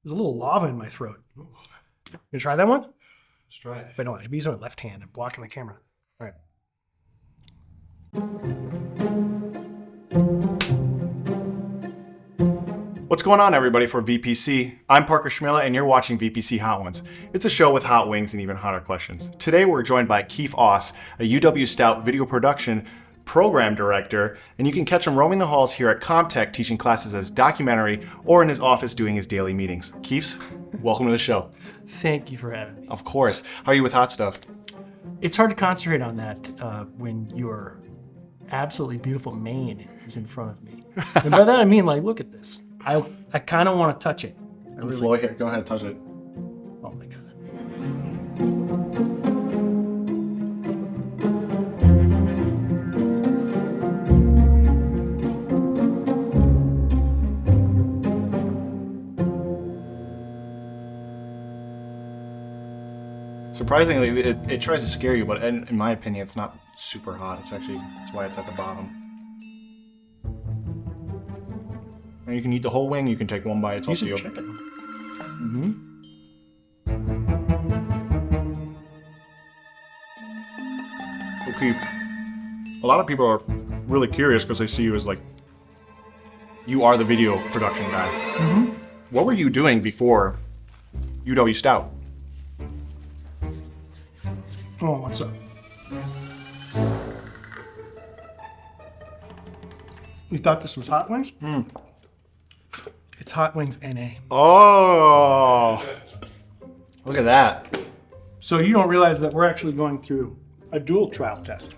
There's a little lava in my throat. You try that one? Let's try it. Wait, no, I'm using my left hand and blocking the camera. All right. What's going on, everybody, for VPC? I'm Parker Cmeyla, and you're watching VPC Hot Ones. It's a show with hot wings and even hotter questions. Today, we're joined by Keif, a UW-Stout Video Production Program Director, and you can catch him roaming the halls here at Comtech teaching classes as documentary or in his office doing his daily meetings. Keif, welcome to the show. Thank you for having me. Of course. How are you with hot stuff? It's hard to concentrate on that when your absolutely beautiful mane is in front of me. And by that I mean, like, look at this. I kind of want to touch it. On the floor here. Go ahead and touch it. Oh my God. Surprisingly, it tries to scare you, but in my opinion, it's not super hot. That's why it's at the bottom. And you can eat the whole wing. You can take one bite. It's Piece up to of you. chicken. Okay. A lot of people are really curious because they see you as like, you are the video production guy. What were you doing before UW-Stout? Oh, what's up? You thought this was Hot Wings? It's Hot Wings NA. Oh, look at that. So you don't realize that we're actually going through a dual trial test.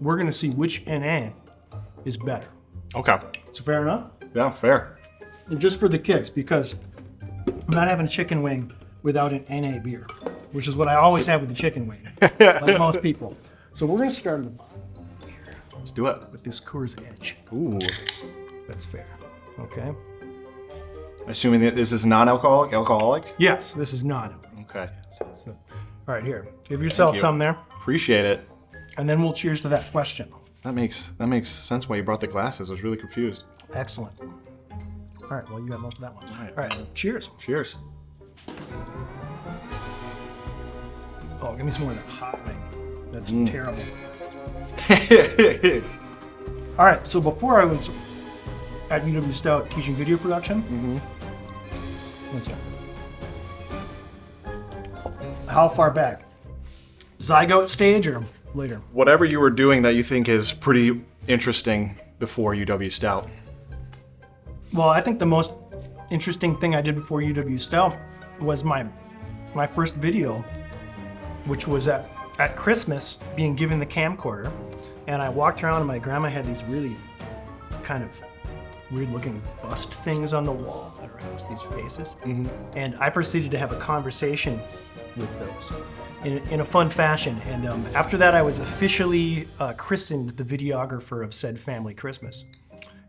We're going to see which NA is better. Okay. So fair enough? Yeah, fair. And just for the kids, because I'm not having a chicken wing without an NA beer, which is what I always have with the chicken wing, like most people. So we're going to start at the bottom here Let's do it. with this Coors Edge. Ooh. That's fair. Okay. Assuming that this is non-alcoholic, alcoholic? Yes, this is not. Okay. All right, here. Give yourself you. some there, Appreciate it. and then we'll cheers to that question. That makes sense why you brought the glasses. I was really confused. Excellent. All right, well, you got most of that one. right. All right, cheers. Cheers. Oh, give me some more of that hot thing. That's terrible. All right, so before I was at UW-Stout teaching video production, one second. How far back? Zygote stage or later? Whatever you were doing that you think is pretty interesting before UW-Stout. Well, I think the most interesting thing I did before UW-Stout was my first video, which was at Christmas, being given the camcorder, and I walked around and my grandma had these really kind of weird-looking bust things on the wall that are housed, these faces, and I proceeded to have a conversation with those in a fun fashion, and after that I was officially christened the videographer of said family Christmas.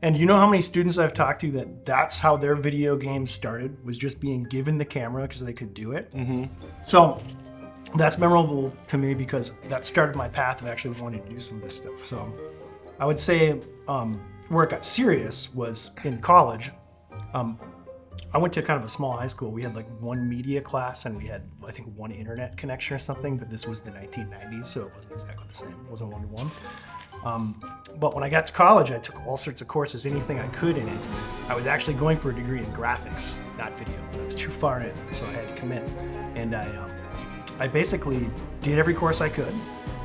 And you know how many students I've talked to that's how their video game started, was just being given the camera because they could do it. So that's memorable to me because that started my path of actually wanting to do some of this stuff. So I would say where it got serious was in college. I went to kind of a small high school. We had like one media class and we had, I think, one internet connection or something, but this was the 1990s, so it wasn't exactly the same. It wasn't one-to-one. But when I got to college, I took all sorts of courses, anything I could in it. I was actually going for a degree in graphics, not video. I was too far in, so I had to commit. And I basically did every course I could.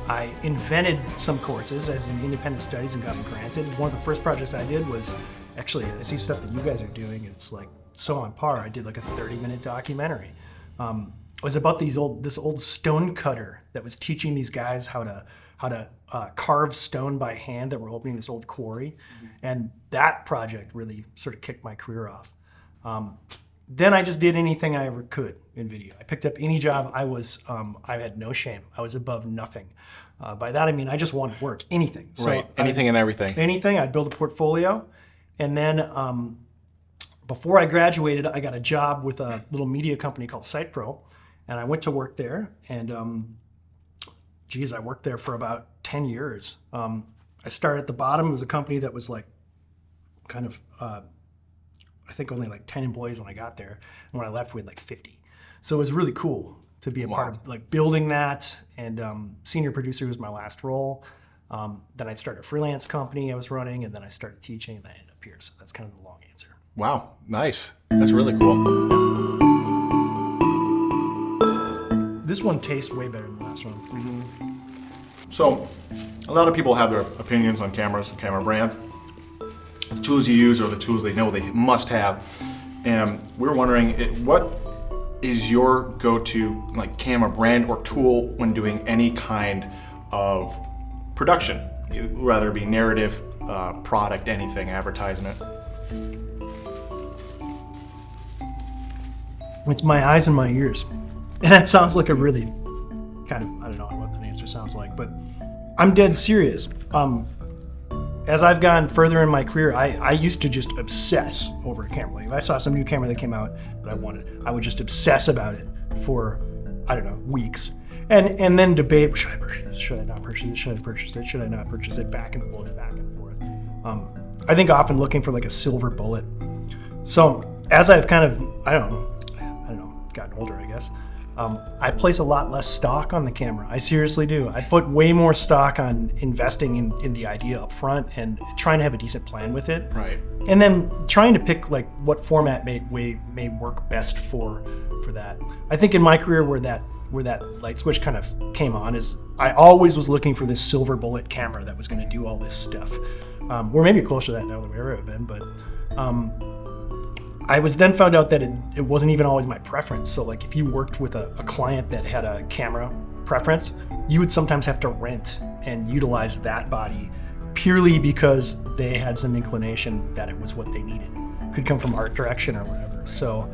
I invented some courses as in independent studies and got them granted. One of the first projects I did was, actually, I see stuff that you guys are doing, and it's like so on par. I did like a 30-minute documentary. It was about this old stone cutter that was teaching these guys how to carve stone by hand that were opening this old quarry. And that project really sort of kicked my career off. Then I just did anything I ever could in video. I picked up any job. I had no shame. I was above nothing. By that I mean I just wanted work, anything. So Right, anything and everything. Anything, I'd build a portfolio. And then before I graduated, I got a job with a little media company called SitePro. And I went to work there, and I worked there for about 10 years. I started at the bottom. It was a company that was like kind of, I think only like 10 employees when I got there. And when I left, we had like 50. So it was really cool to be a part of like building that. And senior producer was my last role. Then I started a freelance company I was running, and then I started teaching, and I ended up here. So that's kind of the long answer. Wow, nice. That's really cool. This one tastes way better than the last one. So, a lot of people have their opinions on cameras and camera brand. The tools you use are the tools they know they must have. And we're wondering, what is your go-to like camera brand or tool when doing any kind of production? Whether it be narrative, product, anything, advertisement. It's my eyes and my ears. And that sounds like a really kind of, I don't know what the answer sounds like, but I'm dead serious. As I've gone further in my career, I used to just obsess over a camera. Like if I saw some new camera that came out that I wanted, I would just obsess about it for, I don't know, weeks. And then debate, should I purchase this? Should I not purchase it? Should I purchase it? Should I not purchase it? Back and forth, back and forth. I think often looking for like a silver bullet. So as I've kind of, I don't know, gotten older, I guess, I place a lot less stock on the camera. I seriously do. I put way more stock on investing in the idea up front and trying to have a decent plan with it. Right. And then trying to pick like what format may work best for that. I think in my career where that light switch kind of came on is I always was looking for this silver bullet camera that was going to do all this stuff. We're maybe closer to that now than we ever have been, but I was then found out that it wasn't even always my preference. So like if you worked with a client that had a camera preference, you would sometimes have to rent and utilize that body purely because they had some inclination that it was what they needed. Could come from art direction or whatever. So,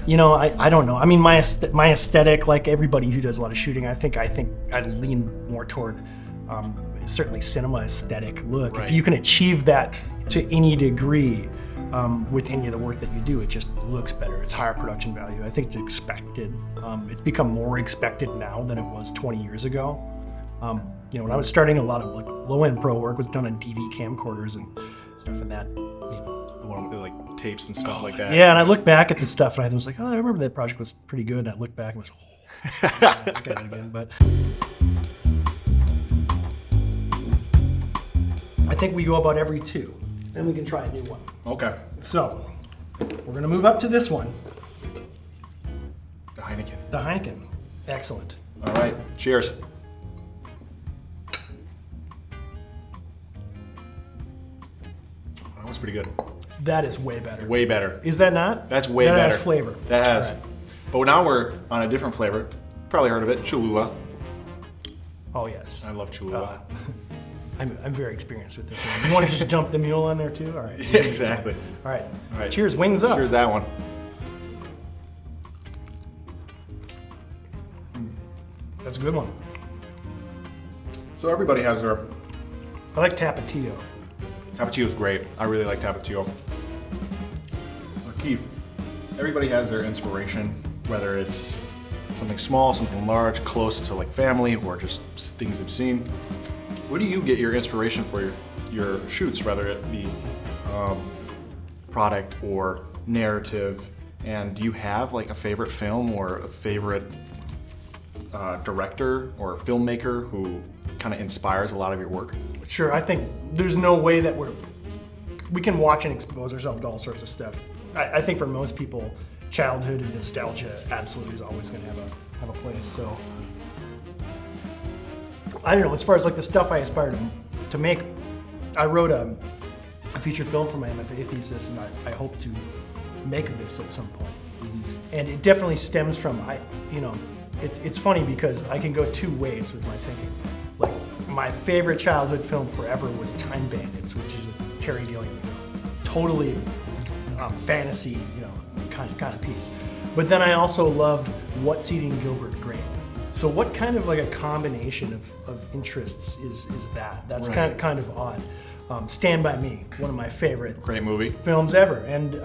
you know, I don't know. I mean, my aesthetic, like everybody who does a lot of shooting, I think I lean more toward certainly cinema aesthetic look. Right. If you can achieve that to any degree, with any of the work that you do, it just looks better. It's higher production value. I think it's expected. It's become more expected now than it was 20 years ago. You know, when I was starting, a lot of like low-end pro work was done on DV camcorders and stuff, and that, you know, The one with the, like tapes and stuff like that. yeah. And I look back at the stuff, and I was like, oh, I remember that project was pretty good. And I look back and was, look at it again. But I think we go about every 2. Then we can try a new one. Okay. So, we're gonna move up to this one. The Heineken. The Heineken. Excellent. All right. Cheers. That was pretty good. That is way better. Way better. Is that not? That's way better. That has flavor. That has. All right. But now we're on a different flavor. Probably heard of it. Cholula. Oh, yes. I love Cholula. I'm very experienced with this one. You want to just dump the mule on there too? All right. Yeah, exactly. All right. All right. Cheers. Wings up. Cheers that one. That's a good one. So everybody has their... I like Tapatio. Tapatio's great. I really like Tapatio. Keif, everybody has their inspiration, whether it's something small, something large, close to like family, or just things they've seen. Where do you get your inspiration for your shoots, whether it be product or narrative? And do you have like a favorite film or a favorite director or filmmaker who kind of inspires a lot of your work? Sure. I think there's no way that we can watch and expose ourselves to all sorts of stuff. I think for most people, childhood and nostalgia absolutely is always going to have a place. So I don't know. As far as like the stuff I aspire to make, I wrote a feature film for my MFA thesis, and I hope to make this at some point. And it definitely stems from it's funny because I can go 2 ways with my thinking. Like my favorite childhood film forever was Time Bandits, which is a Terry Gilliam film. Totally fantasy, kind of piece. But then I also loved What's Eating Gilbert Grape. So what kind of like a combination of interests is that? That's right. kind of odd. Stand By Me, one of my favorite Great movie. films ever, and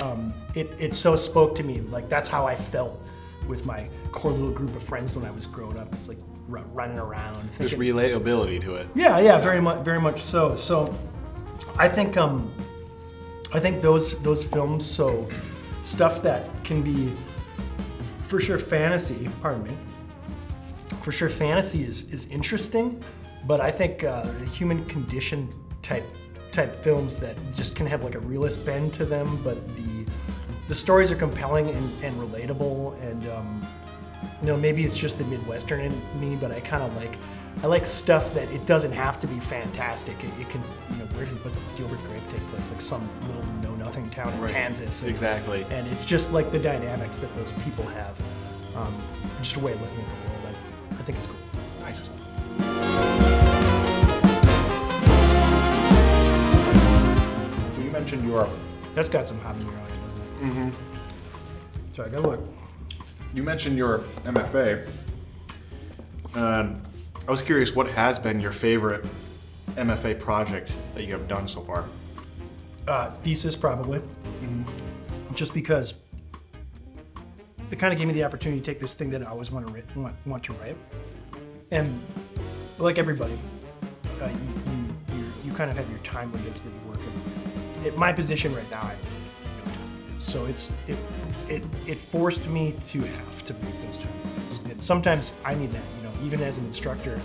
it so spoke to me. Like that's how I felt with my core little group of friends when I was growing up. It's like running around. There's Thinking, relatability to it. yeah, very much so. So I think I think those films, so stuff that can be, for sure fantasy, pardon me, for sure fantasy is interesting, but I think the human condition type films that just can have like a realist bend to them, but the stories are compelling and relatable, and you know, maybe it's just the Midwestern in me, but I kind of like stuff that it doesn't have to be fantastic. It can, you know, where did the Gilbert Grape take place? Like some little know-nothing town in Kansas. Exactly. And it's just like the dynamics that those people have. Just a way of looking at the world. I think it's cool. Nice. So you mentioned your... That's got some habanero on it, doesn't it? Mm-hmm. Sorry, go look. You mentioned your MFA. I was curious, what has been your favorite MFA project that you have done so far? Thesis, probably. Just because it kind of gave me the opportunity to take this thing that I always want to write. And like everybody, you kind of have your time windows that you work in. At my position right now, so it forced me to have to make those time windows. And sometimes I need that, you know, even as an instructor,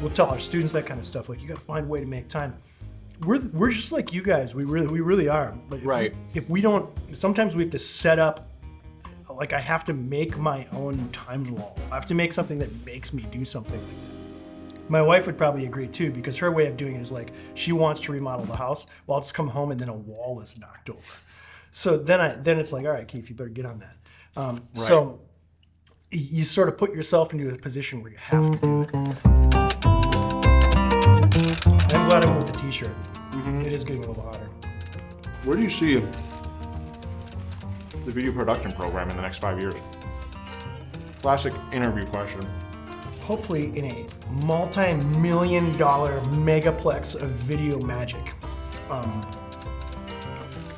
we'll tell our students that kind of stuff, like you got to find a way to make time. We're just like you guys. We really are. But if we don't, sometimes we have to set up. Like I have to make my own time wall. I have to make something that makes me do something like that. My wife would probably agree too, because her way of doing it is like she wants to remodel the house. Well, I'll just come home and then a wall is knocked over. So then it's like, all right, Keif, you better get on that. So you sort of put yourself into a position where you have to do it. I'm glad I went with the t-shirt. It is getting a little hotter. Where do you see the video production program in the next 5 years? Classic interview question. Hopefully in a multi-million-dollar megaplex of video magic.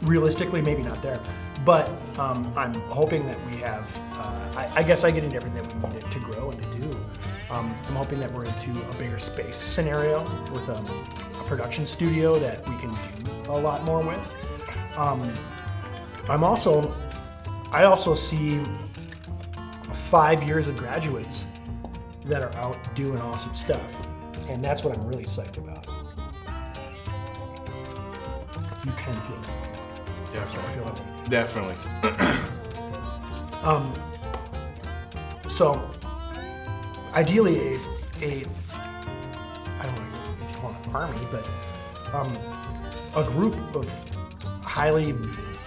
Realistically, maybe not there, but I'm hoping that we have, I guess I get into everything that we need it to grow and to do. I'm hoping that we're into a bigger space scenario with a production studio that we can do a lot more with. I also see 5 years of graduates that are out doing awesome stuff, and that's what I'm really psyched about. You can feel that. Definitely. So ideally I don't know if you call it an army, but a group of highly,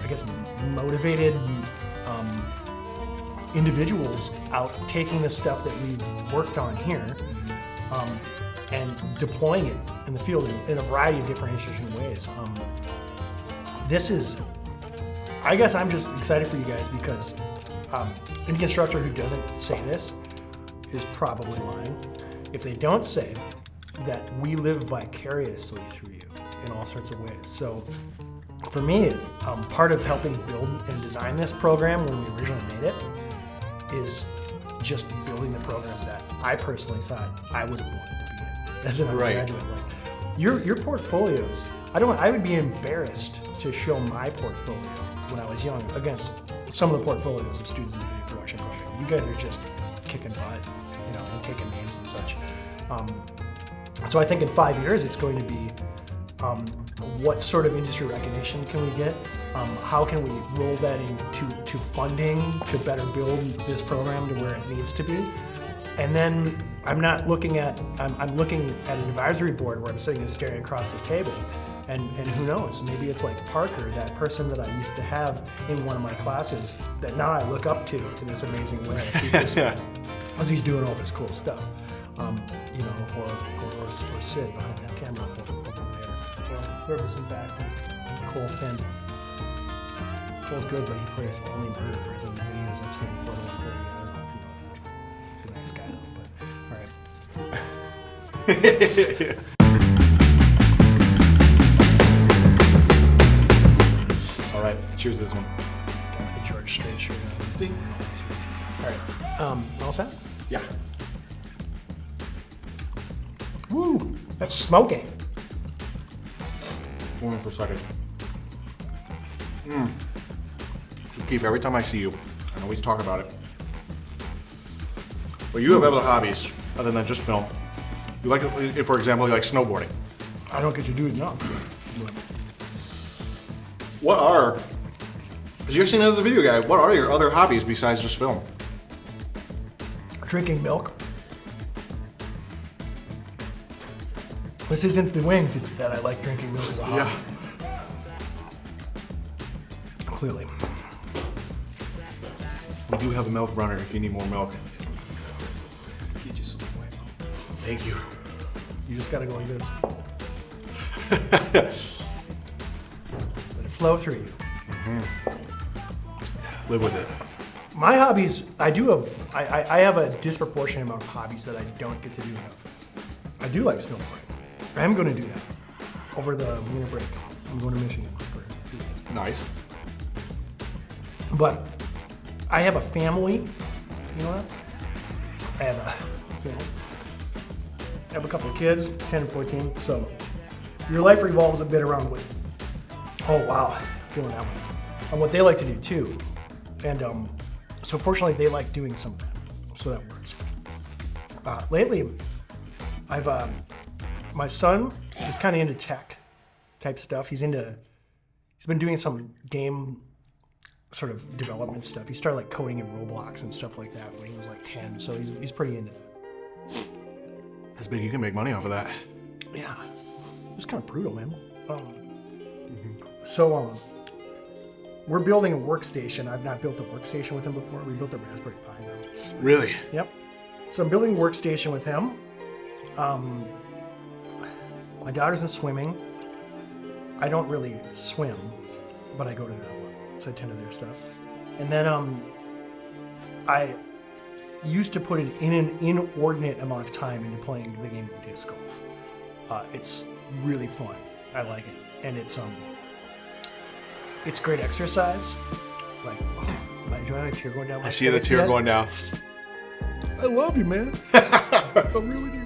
I guess, motivated individuals out taking the stuff that we've worked on here and deploying it in the field in a variety of different interesting ways. This is, I guess I'm just excited for you guys because any instructor who doesn't say this is probably lying. If they don't say that we live vicariously through you in all sorts of ways. So for me, part of helping build and design this program when we originally made it is just building the program that I personally thought I would have wanted to be in as an undergraduate. Like your portfolios, I would be embarrassed to show my portfolio when I was young against some of the portfolios of students in the video production program. You guys are just kicking butt, you know, and taking names and such. So I think in 5 years it's going to be what sort of industry recognition can we get? How can we roll that into funding to better build this program to where it needs to be? And then I'm looking at an advisory board where I'm sitting and staring across the table. And who knows, maybe it's like Parker, that person that I used to have in one of my classes that now I look up to in this amazing way because he's doing all this cool stuff. You know, or Sid behind that camera over there. Or whoever's in back, Cole Finn. Cole's good, but he plays only murderers in the videos I've seen for 130. I don't know if you know that. He's a nice guy though, but all right. All right, cheers to this one. Got the George Strait shirt on. All right, all set? Yeah. Woo, that's smoking. 1 for seconds. Keif, every time I see you, I always talk about it. But you have other hobbies other than just film. You like, if for example, you like snowboarding. I don't get to do it enough. What are, because you're seen as a video guy, what are your other hobbies besides just film? Drinking milk. This isn't the wings, it's that I like drinking milk as a hobby. Yeah. Clearly. We do have a milk runner if you need more milk. Get you some white milk. Thank you. You just gotta go like this. Let it flow through you. Live with it. My hobbies, I have a disproportionate amount of hobbies that I don't get to do enough. I do like snowboarding. I am going to do that over the winter break. I'm going to Michigan for 2 days. Nice. But I have a family. You know what? I have a family. I have a couple of kids, 10 and 14. So your life revolves a bit around what, oh wow, feeling that one. And what they like to do too. And so fortunately they like doing some of that. So that works. Lately, I've, my son is kind of into tech type stuff. He's been doing some game sort of development stuff. He started like coding in Roblox and stuff like that when he was like 10. So he's pretty into that. That's big. You can make money off of that. Yeah, it's kind of brutal, man. So we're building a workstation. I've not built a workstation with him before. We built a Raspberry Pi now. Really? Yep. So I'm building a workstation with him. My daughter's in swimming. I don't really swim, but I go to that one, so I attend to their stuff. And then I used to put an inordinate amount of time into playing the game of disc golf. It's really fun. I like it, and it's great exercise. Like, do I have a tear going down? I see the tear going down. I love you, man. I really do.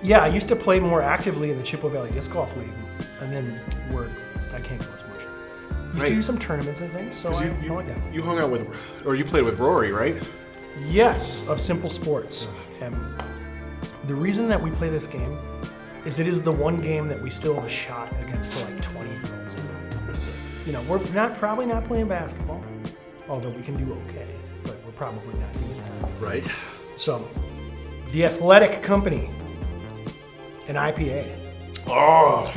Yeah, I used to play more actively in the Chippewa Valley Disc Golf League, and then I can't go as much. Used to do some tournaments and things, so I like that. You hung out with, or you played with Rory, right? Yes, of Simple Sports. And the reason that we play this game is it is the one game that we still have a shot against the like 20-year-olds. You know, we're probably not playing basketball, although we can do okay, but we're probably not doing that. Right. So, the Athletic Company, an IPA. Oh,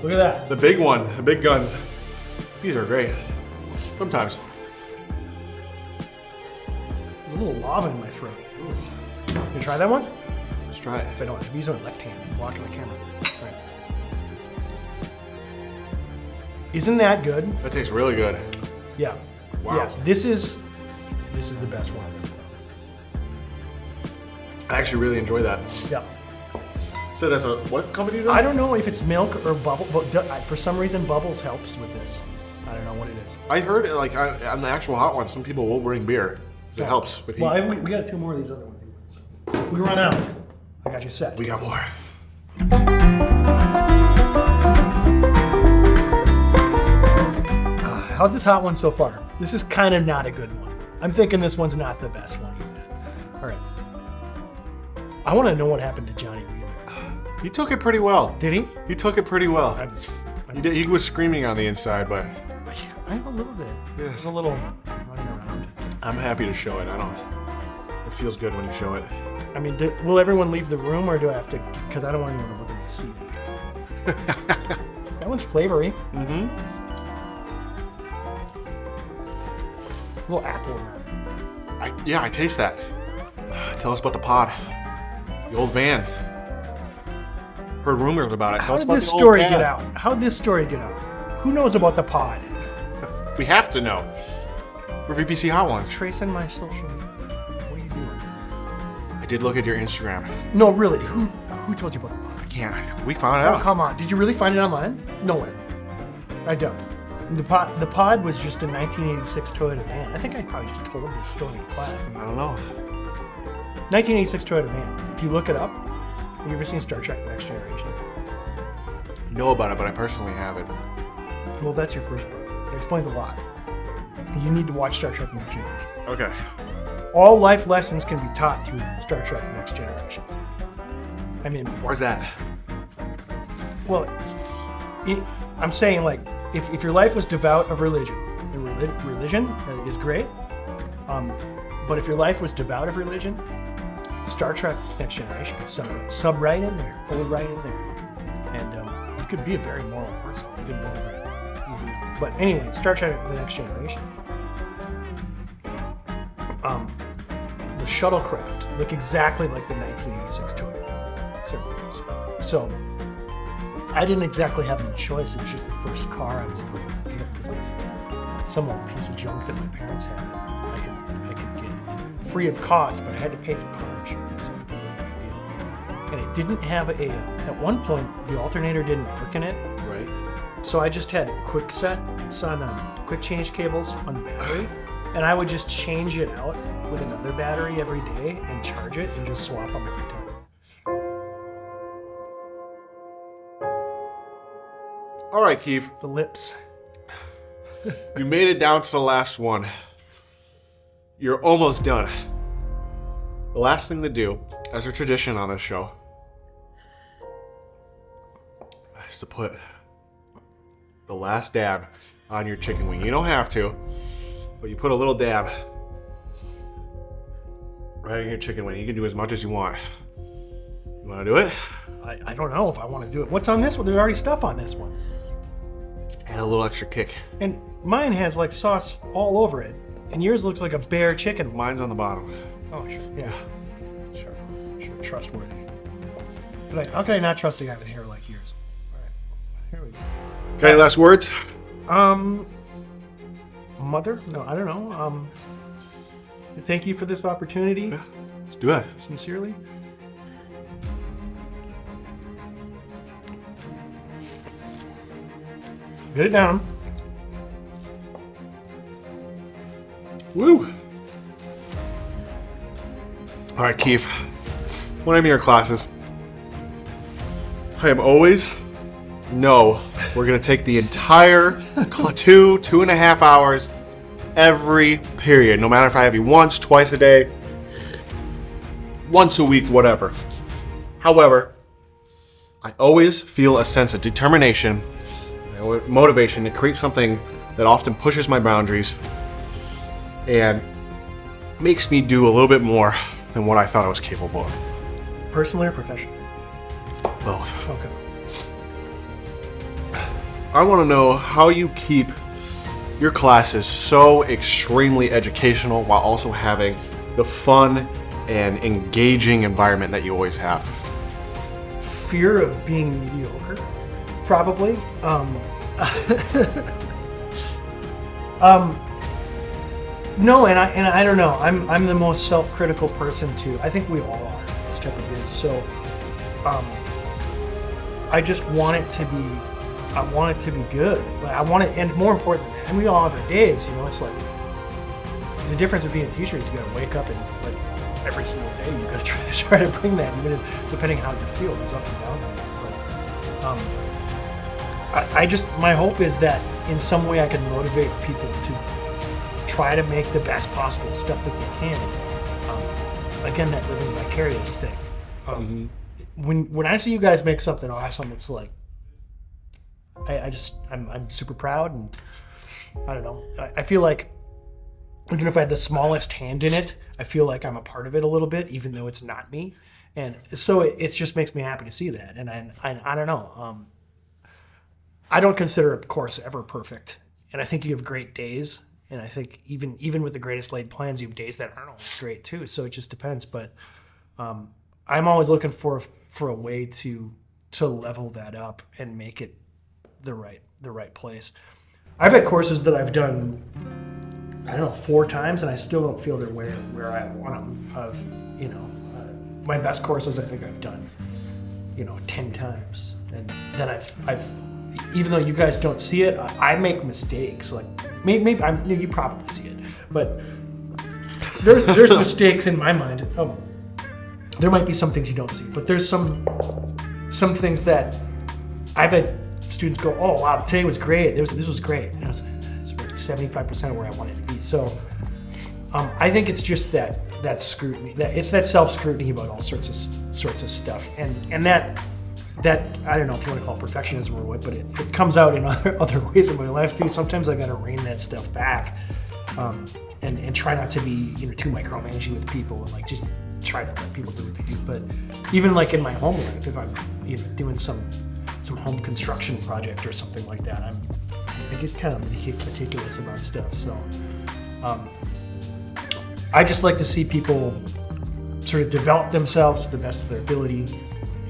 Look at that. the big one, the big guns. These are great. Sometimes. There's a little lava in my throat. You try that one? Let's try it. But no, I'm using my left hand. I'm blocking the camera. All right. Isn't that good? That tastes really good. Yeah. Wow. Yeah. This is the best one I've ever found. I actually really enjoy that. Yeah. So that's a, what company is that? I don't know if it's milk or bubble, but for some reason Bubbles helps with this. I don't know what it is. I heard like on the actual Hot Ones, some people will bring beer. It helps with heat. Well, we got 2 more of these other ones. We run out. I got you set. We got more. How's this hot one so far? This is kind of not a good one. I'm thinking this one's not the best one either. All right. I want to know what happened to Johnny Reed. He took it pretty well. Did he? He took it pretty well. He was screaming on the inside, but I have a little bit. Yeah. There's a little running around. I'm happy to show it. It feels good when you show it. I mean, will everyone leave the room, or do I have to? Because I don't want anyone to look at the seat. That one's flavory. Mm-hmm. A little apple in that. Yeah, I taste that. Tell us about the pod. The old van. Heard rumors about it. How did this story get out? How did this story get out? Who knows about the pod? We have to know. We're VPC Hot Ones. Tracing my social media. What are you doing? I did look at your Instagram. No, really. Who told you about the pod? I can't. We found Oh, out. come on. Did you really find it online? No way. I don't. The pod was just a 1986 Toyota van. I think I probably just told this story in class. I don't know. 1986 Toyota van. If you look it up, have you ever seen Star Trek: The Next Generation? Know about it, but I personally haven't. Well, that's your first book. It explains a lot. You need to watch Star Trek Next Generation. Okay. All life lessons can be taught through Star Trek Next Generation. I mean, Where's that? well, I'm saying, like, if your life was devout of religion, and religion is great, but if your life was devout of religion, Star Trek Next Generation could sub right in there, fold right in there, and you could be a very moral person. You could motivate. But anyway, Star Trek The Next Generation. The shuttlecraft look exactly like the 1986 toy. So I didn't exactly have any choice. It was just the first car I was able to get because it was some old piece of junk that my parents had. I could get free of cost, but I had to pay for car insurance. And it didn't have at one point, the alternator didn't work in it. Right. So I just had quick quick change cables on the battery, and I would just change it out with another battery every day and charge it and just swap them every time. All right, Keif. The lips. You made it down to the last one. You're almost done. The last thing to do, as a tradition on this show, is to put the last dab on your chicken wing. You don't have to, but you put a little dab right in your chicken wing. You can do as much as you want. You want to do it? I don't know if I want to do it. What's on this one? There's already stuff on this one. Add a little extra kick. And mine has like sauce all over it. And yours looks like a bare chicken. Mine's on the bottom. Oh, sure. Yeah. Sure. Trustworthy. But how can I not trust a guy with hair like yours? All right. Here we go. Okay, last words? Mother? No, I don't know. Thank you for this opportunity. Yeah, let's do it. Sincerely. Get it down. Woo! All right, Keif. When I'm in your classes, I am always, no, we're gonna take the entire 2.5 hours every period, no matter if I have you once, twice a day, once a week, whatever. However, I always feel a sense of determination, motivation to create something that often pushes my boundaries and makes me do a little bit more than what I thought I was capable of. Personally or professionally? Both. Okay. I want to know how you keep your classes so extremely educational while also having the fun and engaging environment that you always have. Fear of being mediocre, probably. No, and I don't know. I'm the most self-critical person too. I think we all are this type of biz. So, I just want it to be. I want it to be good. I want it, and more important than that, and we all have our days. You know, it's like the difference of being a teacher is you got to wake up and like every single day you got to try to bring that, even depending how you feel. There's ups and downs on that. But I just my hope is that in some way I can motivate people to try to make the best possible stuff that they can. Again, that living vicarious thing. When I see you guys make something awesome, it's like I'm super proud, and I don't know. I feel like even if I had the smallest hand in it, I feel like I'm a part of it a little bit, even though it's not me. And so it just makes me happy to see that. And I don't know. I don't consider a course ever perfect, and I think you have great days. And I think even with the greatest laid plans, you have days that aren't always great too. So it just depends. But I'm always looking for a way to level that up and make it the right place. I've had courses that I've done, I don't know, 4 times, and I still don't feel they're where I want them. My best courses I think I've done, 10 times, and then I've even though you guys don't see it, I make mistakes. Like maybe you probably see it, but there's mistakes in my mind. Oh, there might be some things you don't see, but there's some things that I've had students go, "Oh wow, today was great. This was great." And I was like, 75% of where I want it to be. So I think it's just that scrutiny, it's that self-scrutiny about all sorts of stuff, and that I don't know if you want to call it perfectionism or what, but it comes out in other ways in my life too. Sometimes I got to rein that stuff back, and try not to be too micromanaging with people, and like just try to let people do what they do. But even like in my home life, if I'm doing some home construction project or something like that, I get kind of meticulous about stuff. So I just like to see people sort of develop themselves to the best of their ability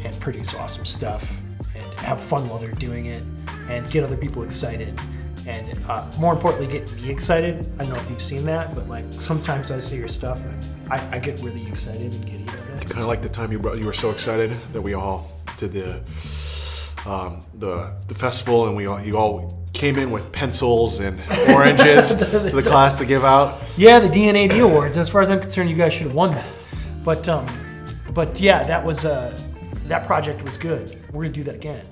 and produce awesome stuff and have fun while they're doing it and get other people excited. And more importantly, get me excited. I don't know if you've seen that, but like sometimes I see your stuff and I get really excited and giddy about it. Kind of like the time you were so excited that we all did the festival, and you all came in with pencils and oranges to the class to give out. Yeah, the D&AD awards. As far as I'm concerned, you guys should have won that. But yeah, that project was good. We're gonna do that again.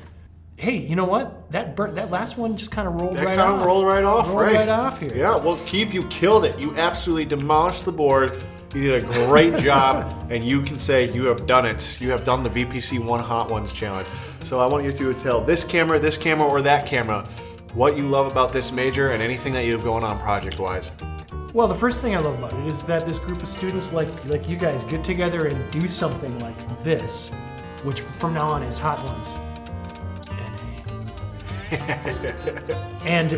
Hey, you know what? That last one just kind of rolled right off. Rolled right off, rolled right off here. Yeah, well, Keif, you killed it. You absolutely demolished the board. You did a great job, and you can say you have done it. You have done the VPC Hot Ones challenge. So I want you to tell this camera, or that camera what you love about this major and anything that you have going on project-wise. Well, the first thing I love about it is that this group of students like you guys get together and do something like this, which from now on is Hot Ones. And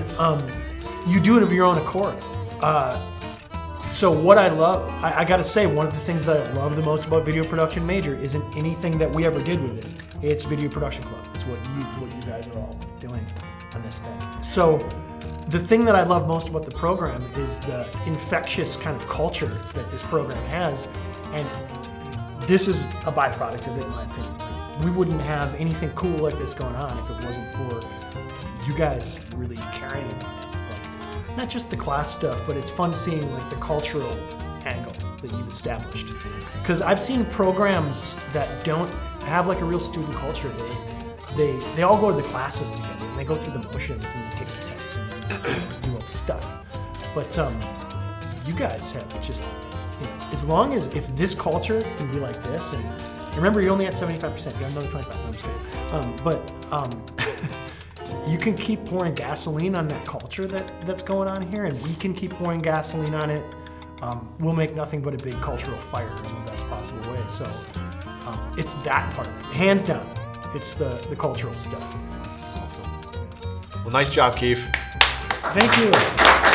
you do it of your own accord. So what I love, I gotta say, one of the things that I love the most about Video Production Major isn't anything that we ever did with it. It's Video Production Club. It's what you guys are all doing on this thing. So the thing that I love most about the program is the infectious kind of culture that this program has, and this is a byproduct of it, in my opinion. We wouldn't have anything cool like this going on if it wasn't for you guys really caring about it. Like, not just the class stuff, but it's fun seeing like the cultural angle that you've established. Because I've seen programs that don't have like a real student culture. They all go to the classes together, and they go through the motions, and they take the tests, and do all the stuff. But you guys have just, as long as if this culture can be like this, and remember, you're only at 75%. You have another 25%. I'm just kidding. But you can keep pouring gasoline on that culture that's going on here, and we can keep pouring gasoline on it. We'll make nothing but a big cultural fire in the best possible way. So it's that part, hands down. It's the cultural stuff. Awesome. Well, nice job, Keif. Thank you.